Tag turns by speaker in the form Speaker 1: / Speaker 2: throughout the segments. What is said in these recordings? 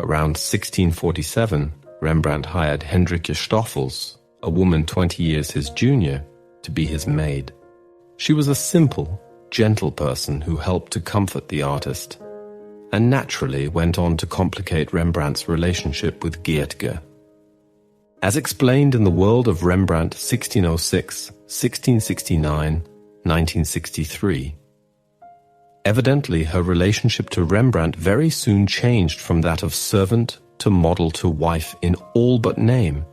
Speaker 1: Around 1647, Rembrandt hired Hendrikje Stoffels, a woman 20 years his junior, to be his maid. She was a simple, gentle person who helped to comfort the artist, and naturally went on to complicate Rembrandt's relationship with Geertje. As explained in The World of Rembrandt 1606, 1669, 1963, evidently, her relationship to Rembrandt very soon changed from that of servant to model to wife in all but name,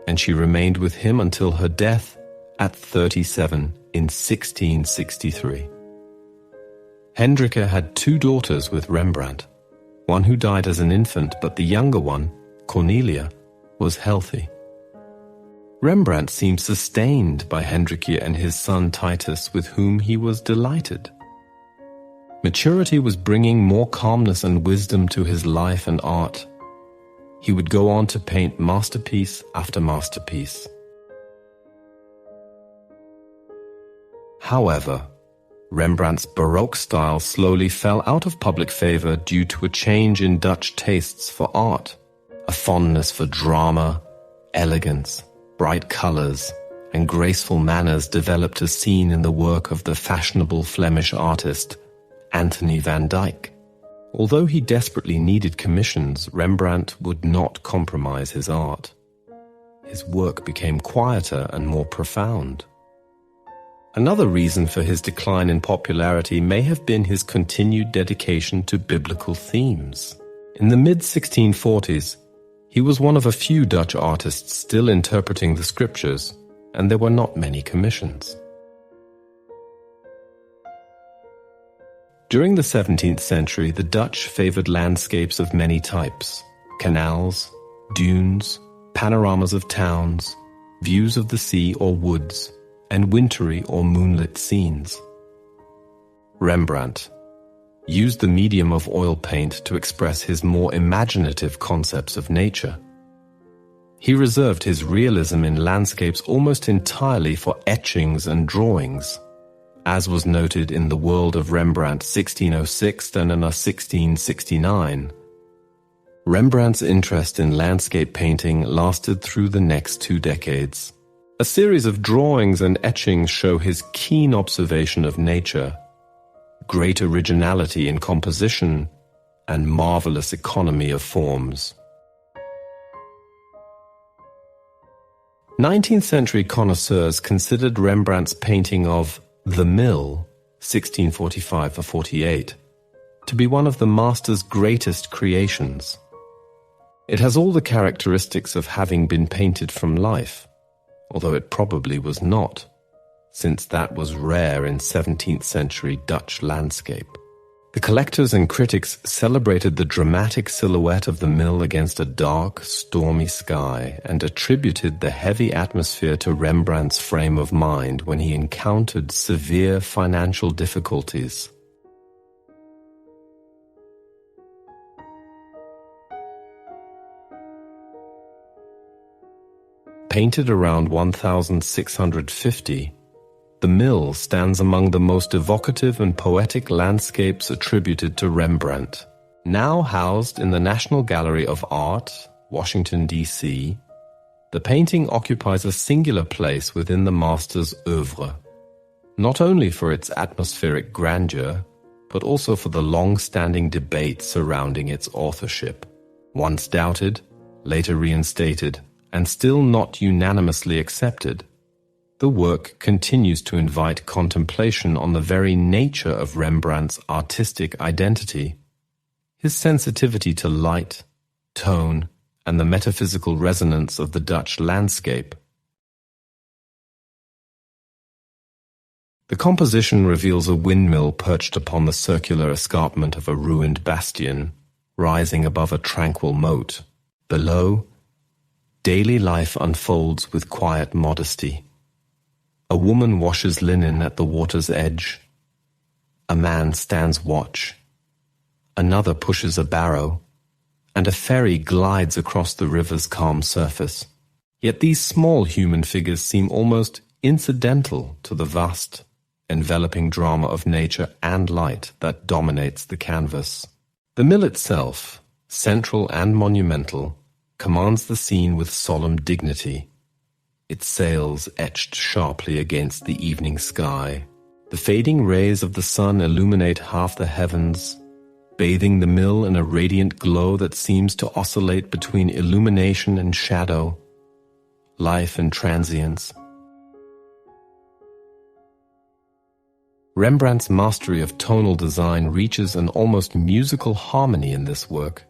Speaker 1: and she remained with him until her death at 37 in 1663. Hendrikje had 2 daughters with Rembrandt, one who died as an infant, but the younger one, Cornelia, was healthy. Rembrandt seemed sustained by Hendrikje and his son Titus, with whom he was delighted. Maturity was bringing more calmness and wisdom to his life and art. He would go on to paint masterpiece after masterpiece. However, Rembrandt's Baroque style slowly fell out of public favor due to a change in Dutch tastes for art. A fondness for drama, elegance, bright colors, and graceful manners developed as seen in the work of the fashionable Flemish artist Anthony van Dyck. Although he desperately needed commissions, Rembrandt would not compromise his art. His work became quieter and more profound. Another reason for his decline in popularity may have been his continued dedication to biblical themes. In the mid-1640s, he was one of a few Dutch artists still interpreting the scriptures, and there were not many commissions. During the 17th century, the Dutch favored landscapes of many types: canals, dunes, panoramas of towns, views of the sea or woods, and wintry or moonlit scenes. Rembrandt used the medium of oil paint to express his more imaginative concepts of nature. He reserved his realism in landscapes almost entirely for etchings and drawings, as was noted in The World of Rembrandt 1606 and in 1669. Rembrandt's interest in landscape painting lasted through the next 2 decades. A series of drawings and etchings show his keen observation of nature, great originality in composition, and marvelous economy of forms. 19th century connoisseurs considered Rembrandt's painting of The Mill, 1645-48, to be one of the master's greatest creations. It has all the characteristics of having been painted from life, although it probably was not, since that was rare in 17th century Dutch landscape. The collectors and critics celebrated the dramatic silhouette of the mill against a dark, stormy sky and attributed the heavy atmosphere to Rembrandt's frame of mind when he encountered severe financial difficulties. Painted around 1650, the mill stands among the most evocative and poetic landscapes attributed to Rembrandt. Now housed in the National Gallery of Art, Washington, D.C., the painting occupies a singular place within the master's oeuvre, not only for its atmospheric grandeur, but also for the long-standing debate surrounding its authorship. Once doubted, later reinstated, and still not unanimously accepted, the work continues to invite contemplation on the very nature of Rembrandt's artistic identity, his sensitivity to light, tone, and the metaphysical resonance of the Dutch landscape. The composition reveals a windmill perched upon the circular escarpment of a ruined bastion, rising above a tranquil moat. Below, daily life unfolds with quiet modesty. A woman washes linen at the water's edge. A man stands watch. Another pushes a barrow, and a ferry glides across the river's calm surface. Yet these small human figures seem almost incidental to the vast, enveloping drama of nature and light that dominates the canvas. The mill itself, central and monumental, commands the scene with solemn dignity. Its sails etched sharply against the evening sky. The fading rays of the sun illuminate half the heavens, bathing the mill in a radiant glow that seems to oscillate between illumination and shadow, life and transience. Rembrandt's mastery of tonal design reaches an almost musical harmony in this work.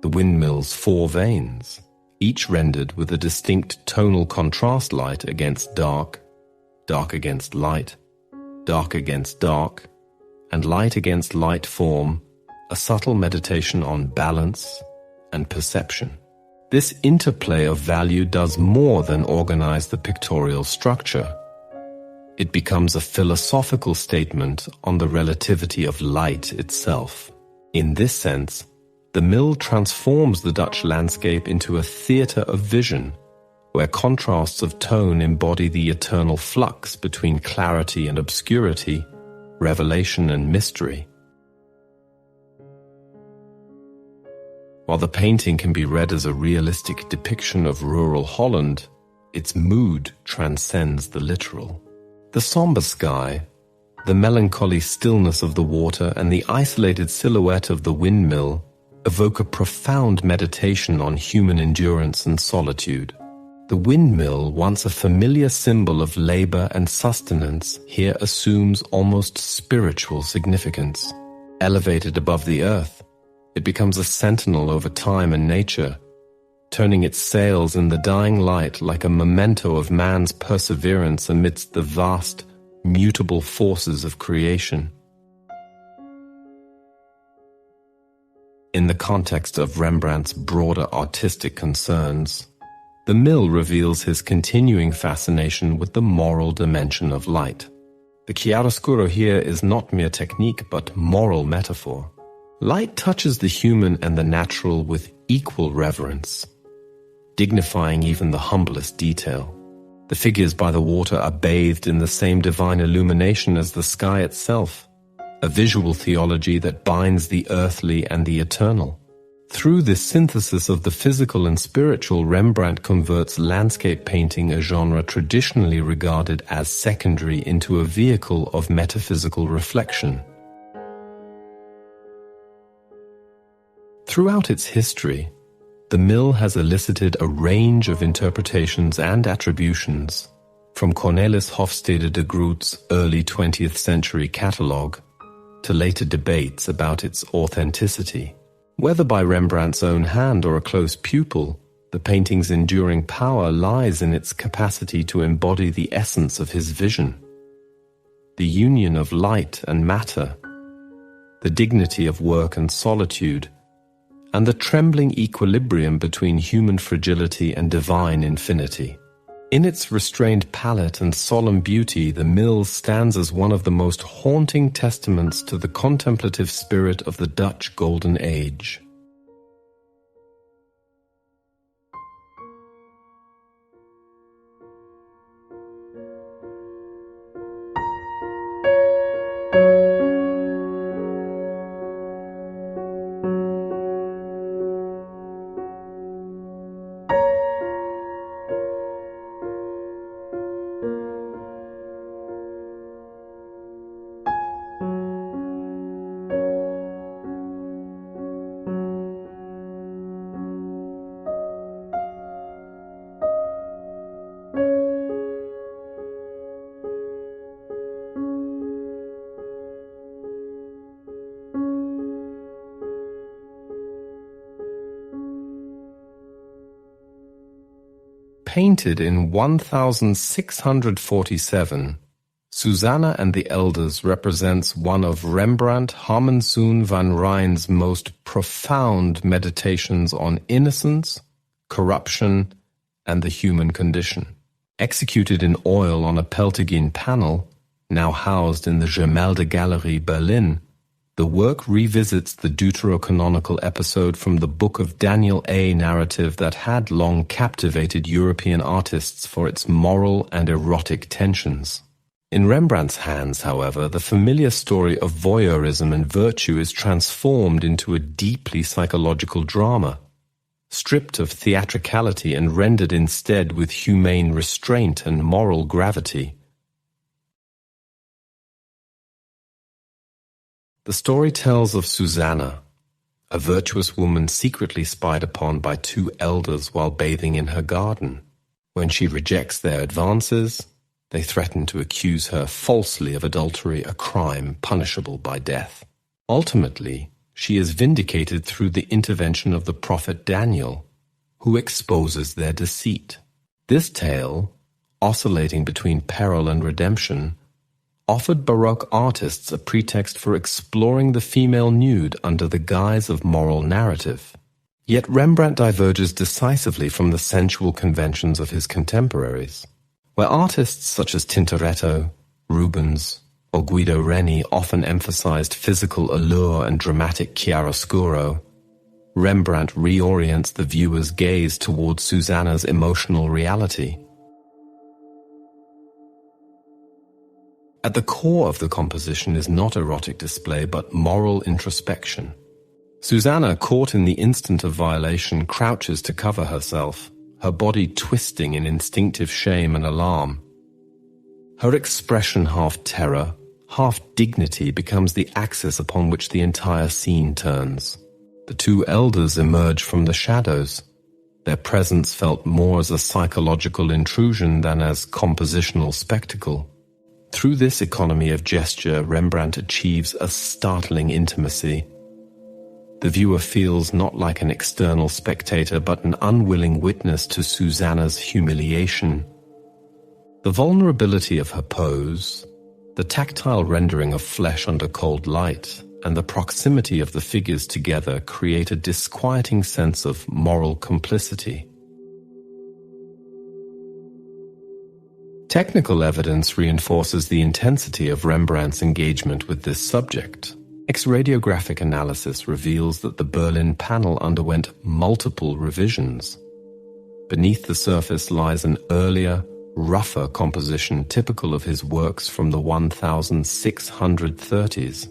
Speaker 1: The windmill's 4 vanes, each rendered with a distinct tonal contrast: light against dark, dark against light, dark against dark, and light against light, form a subtle meditation on balance and perception. This interplay of value does more than organize the pictorial structure. It becomes a philosophical statement on the relativity of light itself. In this sense, the mill transforms the Dutch landscape into a theatre of vision, where contrasts of tone embody the eternal flux between clarity and obscurity, revelation and mystery. While the painting can be read as a realistic depiction of rural Holland, its mood transcends the literal. The somber sky, the melancholy stillness of the water, and the isolated silhouette of the windmill evoke a profound meditation on human endurance and solitude. The windmill, once a familiar symbol of labor and sustenance, here assumes almost spiritual significance. Elevated above the earth, it becomes a sentinel over time and nature, turning its sails in the dying light like a memento of man's perseverance amidst the vast, mutable forces of creation. In the context of Rembrandt's broader artistic concerns, the mill reveals his continuing fascination with the moral dimension of light. The chiaroscuro here is not mere technique but moral metaphor. Light touches the human and the natural with equal reverence, dignifying even the humblest detail. The figures by the water are bathed in the same divine illumination as the sky itself, a visual theology that binds the earthly and the eternal. Through this synthesis of the physical and spiritual, Rembrandt converts landscape painting, a genre traditionally regarded as secondary, into a vehicle of metaphysical reflection. Throughout its history, the mill has elicited a range of interpretations and attributions, from Cornelis Hofstede de Groot's early 20th century catalogue to later debates about its authenticity. Whether by Rembrandt's own hand or a close pupil, the painting's enduring power lies in its capacity to embody the essence of his vision. The union of light and matter, the dignity of work and solitude, and the trembling equilibrium between human fragility and divine infinity. In its restrained palette and solemn beauty, the mill stands as one of the most haunting testaments to the contemplative spirit of the Dutch Golden Age. Painted in 1647, Susanna and the Elders represents one of Rembrandt van Rijn's most profound meditations on innocence, corruption, and the human condition. Executed in oil on a Peltegien panel, now housed in the Gemäldegallerie Berlin, the work revisits the deuterocanonical episode from the Book of Daniel A narrative that had long captivated European artists for its moral and erotic tensions. In Rembrandt's hands, however, the familiar story of voyeurism and virtue is transformed into a deeply psychological drama, stripped of theatricality and rendered instead with humane restraint and moral gravity. The story tells of Susanna, a virtuous woman secretly spied upon by two elders while bathing in her garden. When she rejects their advances, they threaten to accuse her falsely of adultery, a crime punishable by death. Ultimately, she is vindicated through the intervention of the prophet Daniel, who exposes their deceit. This tale, oscillating between peril and redemption, offered Baroque artists a pretext for exploring the female nude under the guise of moral narrative. Yet Rembrandt diverges decisively from the sensual conventions of his contemporaries. Where artists such as Tintoretto, Rubens, or Guido Reni often emphasized physical allure and dramatic chiaroscuro, Rembrandt reorients the viewer's gaze towards Susanna's emotional reality. At the core of the composition is not erotic display, but moral introspection. Susanna, caught in the instant of violation, crouches to cover herself, her body twisting in instinctive shame and alarm. Her expression, half terror, half dignity, becomes the axis upon which the entire scene turns. The two elders emerge from the shadows, their presence felt more as a psychological intrusion than as compositional spectacle. Through this economy of gesture, Rembrandt achieves a startling intimacy. The viewer feels not like an external spectator, but an unwilling witness to Susanna's humiliation. The vulnerability of her pose, the tactile rendering of flesh under cold light, and the proximity of the figures together create a disquieting sense of moral complicity. Technical evidence reinforces the intensity of Rembrandt's engagement with this subject. X-radiographic analysis reveals that the Berlin panel underwent multiple revisions. Beneath the surface lies an earlier, rougher composition typical of his works from the 1630s.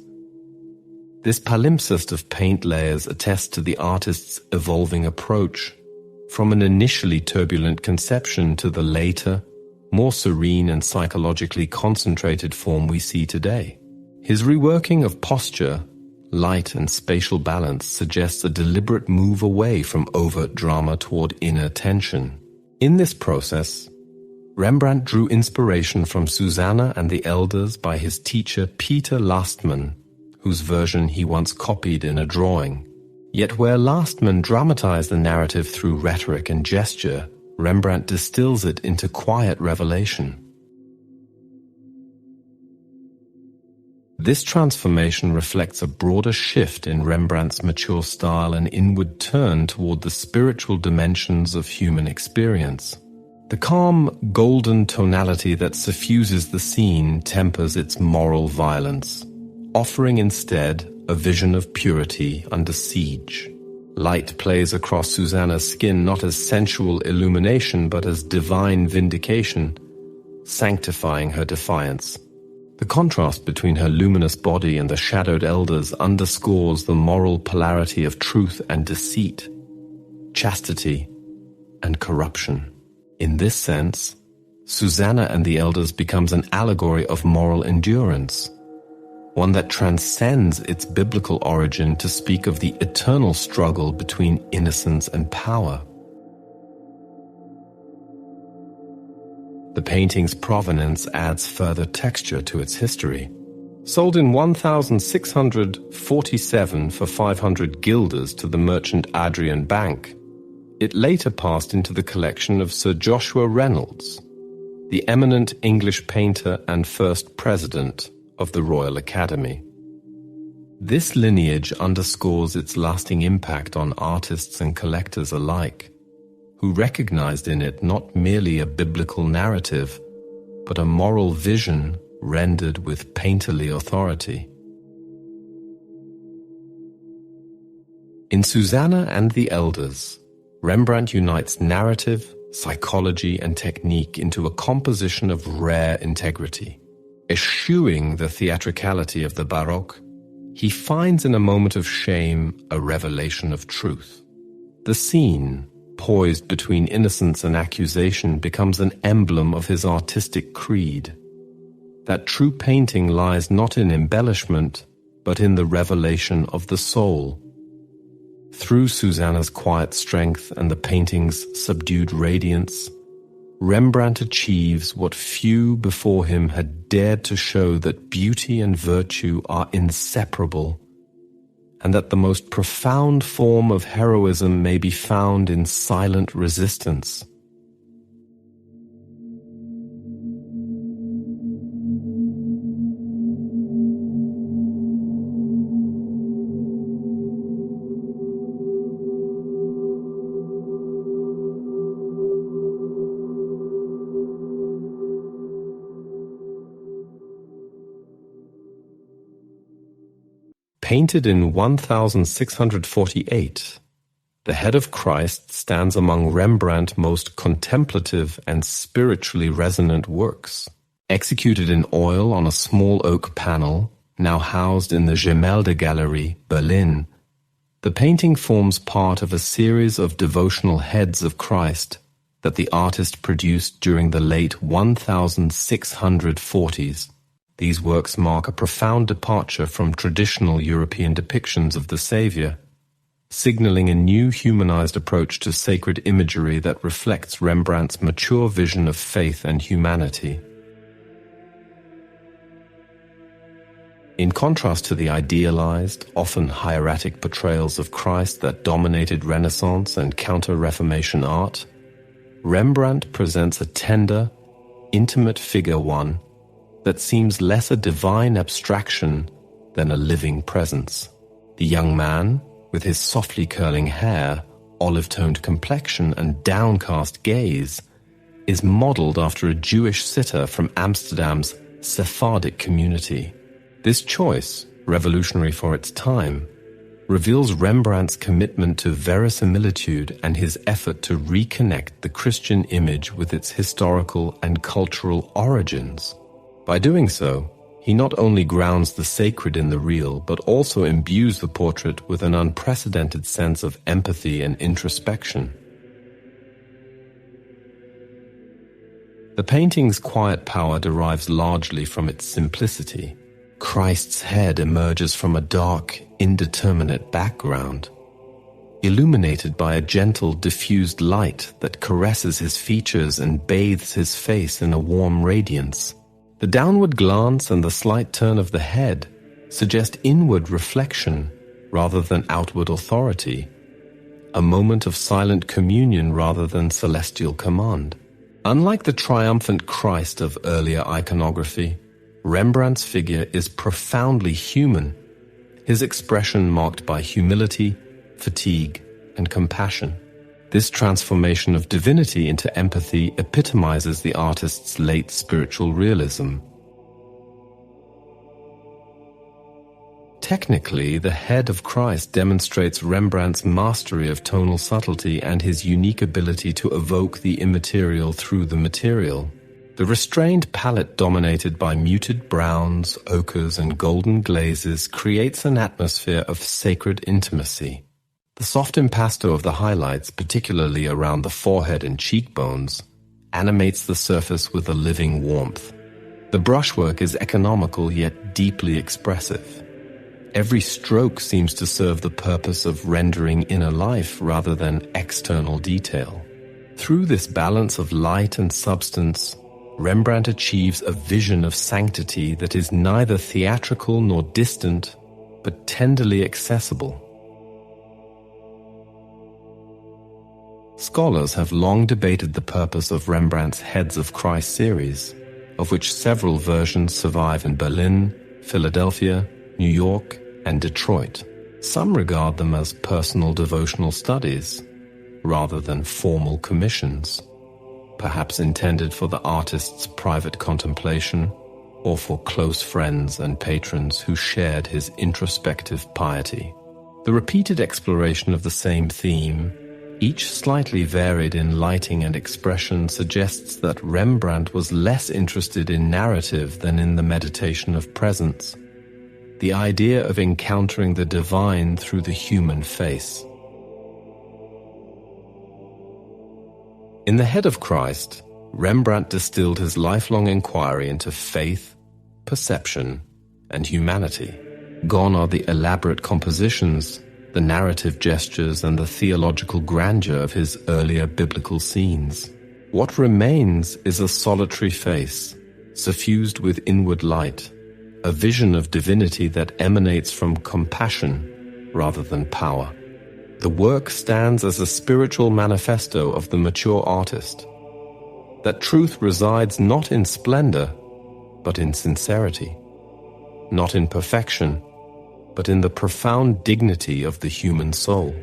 Speaker 1: This palimpsest of paint layers attests to the artist's evolving approach, from an initially turbulent conception to the later, more serene and psychologically concentrated form we see today. His reworking of posture, light, and spatial balance suggests a deliberate move away from overt drama toward inner tension. In this process, Rembrandt drew inspiration from Susanna and the Elders by his teacher Peter Lastman, whose version he once copied in a drawing. Yet where Lastman dramatized the narrative through rhetoric and gesture, Rembrandt distills it into quiet revelation. This transformation reflects a broader shift in Rembrandt's mature style and inward turn toward the spiritual dimensions of human experience. The calm, golden tonality that suffuses the scene tempers its moral violence, offering instead a vision of purity under siege. Light plays across Susanna's skin not as sensual illumination but as divine vindication, sanctifying her defiance. The contrast between her luminous body and the shadowed elders underscores the moral polarity of truth and deceit, chastity and corruption. In this sense, Susanna and the Elders becomes an allegory of moral endurance, one that transcends its biblical origin to speak of the eternal struggle between innocence and power. The painting's provenance adds further texture to its history. Sold in 1647 for 500 guilders to the merchant Adrian Bank, it later passed into the collection of Sir Joshua Reynolds, the eminent English painter and first president of the Royal Academy. This lineage underscores its lasting impact on artists and collectors alike, who recognized in it not merely a biblical narrative, but a moral vision rendered with painterly authority. In Susanna and the Elders, Rembrandt unites narrative, psychology, and technique into a composition of rare integrity. Eschewing the theatricality of the Baroque, he finds in a moment of shame a revelation of truth. The scene, poised between innocence and accusation, becomes an emblem of his artistic creed. That true painting lies not in embellishment, but in the revelation of the soul. Through Susanna's quiet strength and the painting's subdued radiance, Rembrandt achieves what few before him had dared to show, that beauty and virtue are inseparable, and that the most profound form of heroism may be found in silent resistance. Painted in 1648, the head of Christ stands among Rembrandt's most contemplative and spiritually resonant works. Executed in oil on a small oak panel, now housed in the Gemäldegallery, Berlin, the painting forms part of a series of devotional heads of Christ that the artist produced during the late 1640s. These works mark a profound departure from traditional European depictions of the Savior, signaling a new humanized approach to sacred imagery that reflects Rembrandt's mature vision of faith and humanity. In contrast to the idealized, often hieratic portrayals of Christ that dominated Renaissance and Counter-Reformation art, Rembrandt presents a tender, intimate figure one that seems less a divine abstraction than a living presence. The young man, with his softly curling hair, olive-toned complexion, and downcast gaze, is modeled after a Jewish sitter from Amsterdam's Sephardic community. This choice, revolutionary for its time, reveals Rembrandt's commitment to verisimilitude and his effort to reconnect the Christian image with its historical and cultural origins. By doing so, he not only grounds the sacred in the real, but also imbues the portrait with an unprecedented sense of empathy and introspection. The painting's quiet power derives largely from its simplicity. Christ's head emerges from a dark, indeterminate background, illuminated by a gentle, diffused light that caresses his features and bathes his face in a warm radiance. The downward glance and the slight turn of the head suggest inward reflection rather than outward authority, a moment of silent communion rather than celestial command. Unlike the triumphant Christ of earlier iconography, Rembrandt's figure is profoundly human, his expression marked by humility, fatigue, and compassion. This transformation of divinity into empathy epitomizes the artist's late spiritual realism. Technically, the head of Christ demonstrates Rembrandt's mastery of tonal subtlety and his unique ability to evoke the immaterial through the material. The restrained palette dominated by muted browns, ochres, and golden glazes creates an atmosphere of sacred intimacy. The soft impasto of the highlights, particularly around the forehead and cheekbones, animates the surface with a living warmth. The brushwork is economical yet deeply expressive. Every stroke seems to serve the purpose of rendering inner life rather than external detail. Through this balance of light and substance, Rembrandt achieves a vision of sanctity that is neither theatrical nor distant, but tenderly accessible. Scholars have long debated the purpose of Rembrandt's Heads of Christ series, of which several versions survive in Berlin, Philadelphia, New York, and Detroit. Some regard them as personal devotional studies, rather than formal commissions, perhaps intended for the artist's private contemplation or for close friends and patrons who shared his introspective piety. The repeated exploration of the same theme, each slightly varied in lighting and expression, suggests that Rembrandt was less interested in narrative than in the meditation of presence, the idea of encountering the divine through the human face. In the Head of Christ, Rembrandt distilled his lifelong inquiry into faith, perception, and humanity. Gone are the elaborate compositions, the narrative gestures, and the theological grandeur of his earlier biblical scenes. What remains is a solitary face, suffused with inward light, a vision of divinity that emanates from compassion rather than power. The work stands as a spiritual manifesto of the mature artist, that truth resides not in splendor, but in sincerity, not in perfection, but in the profound dignity of the human soul.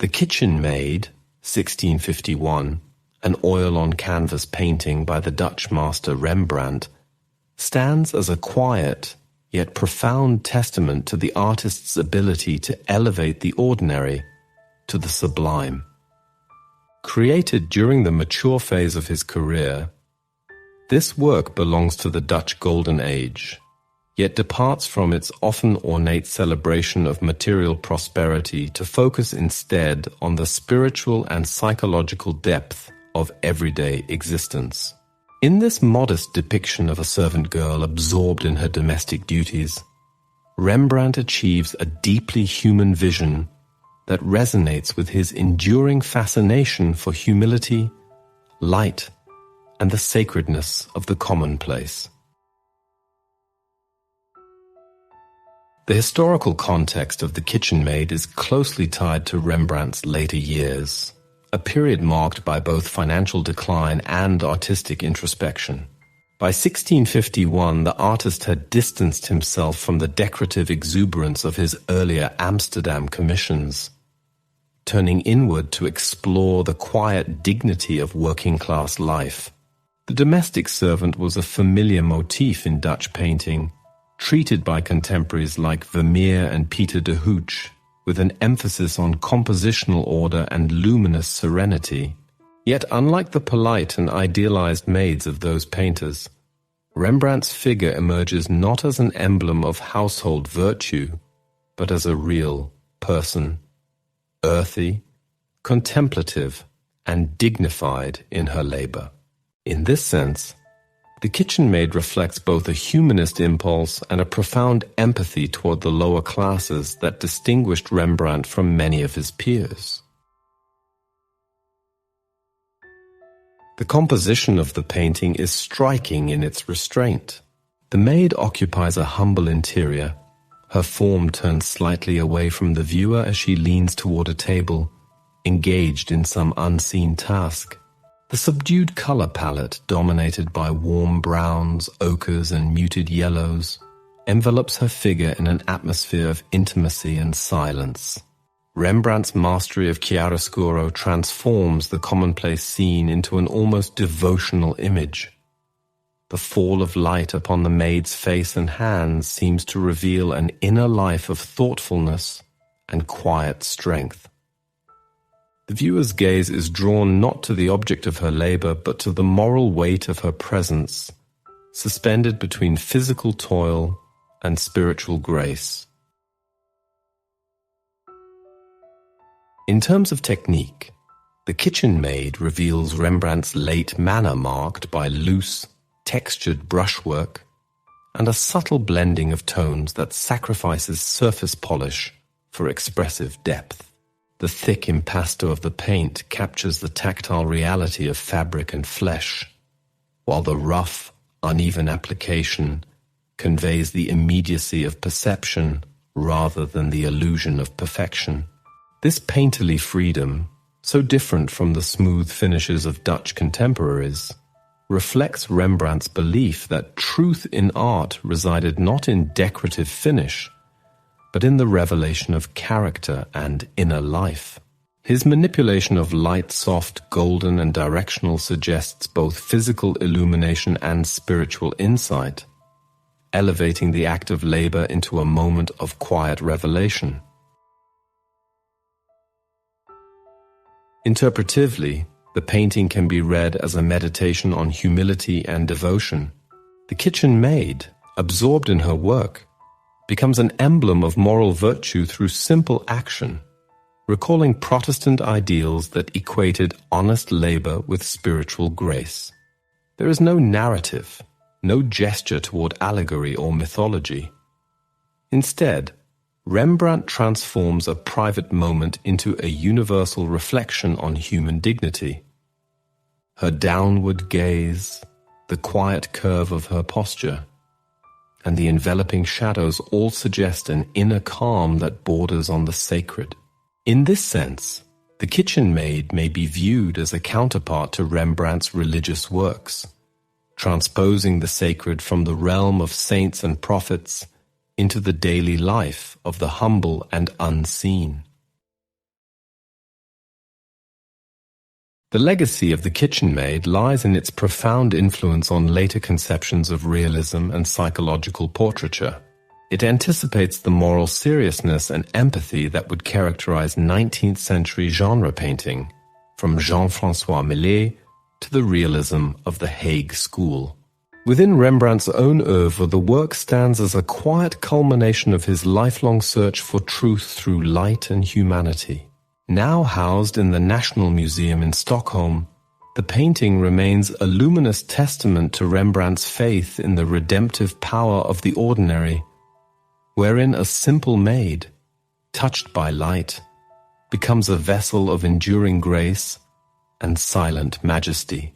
Speaker 1: The Kitchen Maid, 1651, an oil-on-canvas painting by the Dutch master Rembrandt, stands as a quiet yet profound testament to the artist's ability to elevate the ordinary to the sublime. Created during the mature phase of his career, this work belongs to the Dutch Golden Age, yet departs from its often ornate celebration of material prosperity to focus instead on the spiritual and psychological depth of everyday existence. In this modest depiction of a servant girl absorbed in her domestic duties, Rembrandt achieves a deeply human vision that resonates with his enduring fascination for humility, light, and the sacredness of the commonplace. The historical context of The Kitchen Maid is closely tied to Rembrandt's later years, a period marked by both financial decline and artistic introspection. By 1651, the artist had distanced himself from the decorative exuberance of his earlier Amsterdam commissions, turning inward to explore the quiet dignity of working-class life. The domestic servant was a familiar motif in Dutch painting, treated by contemporaries like Vermeer and Pieter de Hooch, with an emphasis on compositional order and luminous serenity. Yet unlike the polite and idealized maids of those painters, Rembrandt's figure emerges not as an emblem of household virtue, but as a real person, earthy, contemplative, and dignified in her labor. In this sense, The Kitchen Maid reflects both a humanist impulse and a profound empathy toward the lower classes that distinguished Rembrandt from many of his peers. The composition of the painting is striking in its restraint. The maid occupies a humble interior, Her form turns slightly away from the viewer as she leans toward a table, engaged in some unseen task. The subdued color palette, dominated by warm browns, ochres, and muted yellows, envelops her figure in an atmosphere of intimacy and silence. Rembrandt's mastery of chiaroscuro transforms the commonplace scene into an almost devotional image. The fall of light upon the maid's face and hands seems to reveal an inner life of thoughtfulness and quiet strength. The viewer's gaze is drawn not to the object of her labor, but to the moral weight of her presence, suspended between physical toil and spiritual grace. In terms of technique, the Kitchen Maid reveals Rembrandt's late manner marked by loose, textured brushwork and a subtle blending of tones that sacrifices surface polish for expressive depth. The thick impasto of the paint captures the tactile reality of fabric and flesh, while the rough, uneven application conveys the immediacy of perception rather than the illusion of perfection. This painterly freedom, so different from the smooth finishes of Dutch contemporaries, reflects Rembrandt's belief that truth in art resided not in decorative finish, but in the revelation of character and inner life. His manipulation of light, soft, golden, and directional suggests both physical illumination and spiritual insight, elevating the act of labor into a moment of quiet revelation. Interpretively, the painting can be read as a meditation on humility and devotion. The Kitchen Maid, absorbed in her work, becomes an emblem of moral virtue through simple action, recalling Protestant ideals that equated honest labor with spiritual grace. There is no narrative, no gesture toward allegory or mythology. Instead, Rembrandt transforms a private moment into a universal reflection on human dignity. Her downward gaze, the quiet curve of her posture, and the enveloping shadows all suggest an inner calm that borders on the sacred. In this sense, the Kitchen Maid may be viewed as a counterpart to Rembrandt's religious works, transposing the sacred from the realm of saints and prophets into the daily life of the humble and unseen. The legacy of the Kitchen Maid lies in its profound influence on later conceptions of realism and psychological portraiture. It anticipates the moral seriousness and empathy that would characterize 19th century genre painting, from Jean-François Millet to the realism of the Hague School. Within Rembrandt's own oeuvre, the work stands as a quiet culmination of his lifelong search for truth through light and humanity. Now housed in the National Museum in Stockholm, the painting remains a luminous testament to Rembrandt's faith in the redemptive power of the ordinary, wherein a simple maid, touched by light, becomes a vessel of enduring grace and silent majesty.